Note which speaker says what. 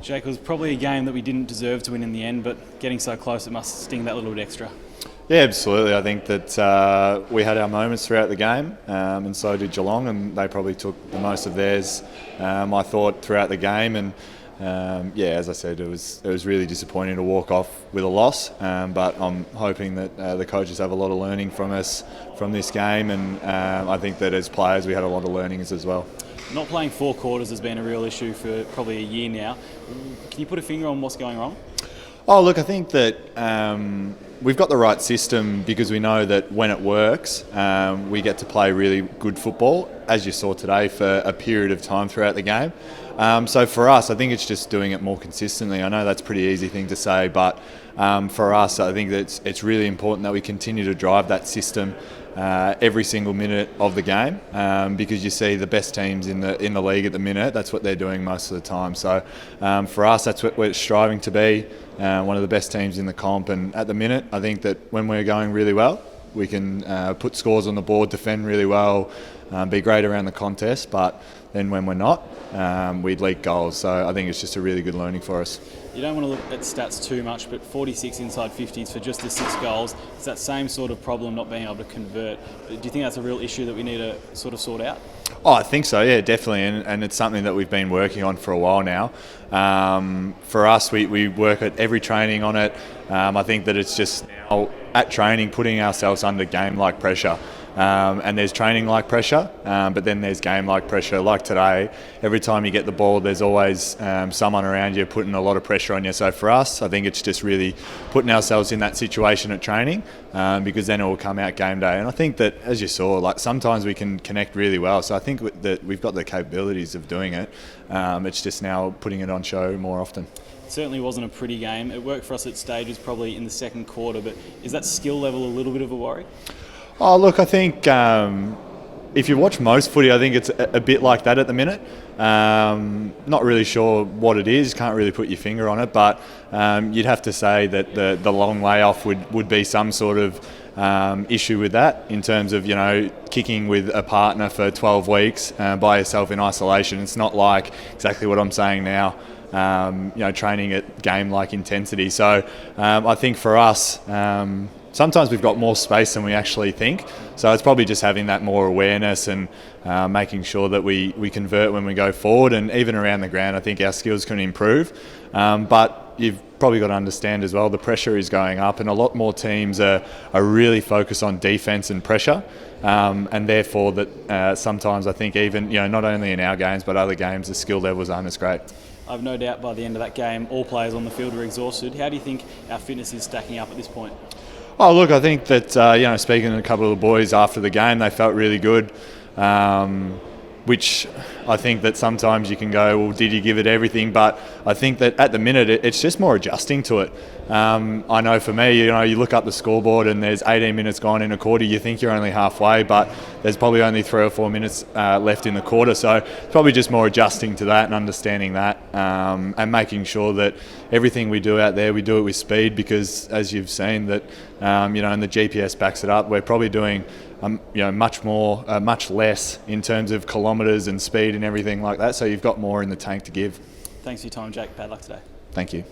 Speaker 1: Jake, it was probably a game that we didn't deserve to win in the end, but getting so close, it must sting that little bit extra.
Speaker 2: Yeah, absolutely. I think that we had our moments throughout the game, and so did Geelong, and they probably took the most of theirs, I thought, throughout the game. And as I said, it was really disappointing to walk off with a loss, but I'm hoping that the coaches have a lot of learning from us from this game, and I think that as players we had a lot of learnings as well.
Speaker 1: Not playing 4 quarters has been a real issue for probably a year now. Can you put a finger on what's going wrong?
Speaker 2: Oh, look, I think that we've got the right system because we know that when it works, we get to play really good football, as you saw today, for a period of time throughout the game. So for us, I think it's just doing it more consistently. I know that's a pretty easy thing to say, but for us, I think that it's really important that we continue to drive that system every single minute of the game, because you see the best teams in the league at the minute. That's what they're doing most of the time. So for us, that's what we're striving to be, one of the best teams in the comp. And at the minute, I think that when we're going really well, we can put scores on the board, defend really well, be great around the contest. But then when we're not, we'd leak goals. So I think it's just a really good learning for us.
Speaker 1: You don't want to look at stats too much, but 46 inside 50s for just the 6 goals. It's that same sort of problem, not being able to convert. Do you think that's a real issue that we need to sort out?
Speaker 2: Oh, I think so, yeah, definitely, and it's something that we've been working on for a while now. For us, we work at every training on it. I think that it's just now at training putting ourselves under game-like pressure. And there's training-like pressure, but then there's game-like pressure. Like today, every time you get the ball, there's always someone around you putting a lot of pressure on you. So for us, I think it's just really putting ourselves in that situation at training, because then it will come out game day. And I think that, as you saw, like sometimes we can connect really well. So I think that we've got the capabilities of doing it. It's just now putting it on show more often.
Speaker 1: It certainly wasn't a pretty game. It worked for us at stages, probably in the second quarter, but is that skill level a little bit of a worry?
Speaker 2: Oh, look, I think if you watch most footy, I think it's a bit like that at the minute. Not really sure what it is, can't really put your finger on it, but you'd have to say that the long layoff would be some sort of issue with that, in terms of, kicking with a partner for 12 weeks by yourself in isolation. It's not like exactly what I'm saying now, training at game-like intensity. So I think for us, sometimes we've got more space than we actually think. So it's probably just having that more awareness and making sure that we convert when we go forward, and even around the ground, I think our skills can improve. But you've probably got to understand as well, the pressure is going up, and a lot more teams are really focused on defence and pressure. And therefore that sometimes I think even, not only in our games but other games, the skill levels aren't as great.
Speaker 1: I've no doubt by the end of that game, all players on the field were exhausted. How do you think our fitness is stacking up at this point?
Speaker 2: Oh, look, I think that, speaking to a couple of the boys after the game, they felt really good, which I think that sometimes you can go, well, did you give it everything? But I think that at the minute, it's just more adjusting to it. I know for me, you look up the scoreboard and there's 18 minutes gone in a quarter, you think you're only halfway, but there's probably only 3 or 4 minutes left in the quarter. So it's probably just more adjusting to that and understanding that, and making sure that everything we do out there, we do it with speed, because as you've seen that, and the GPS backs it up, we're probably doing much less in terms of kilometres and speed and everything like that. So you've got more in the tank to give.
Speaker 1: Thanks for your time, Jake. Bad luck today.
Speaker 2: Thank you.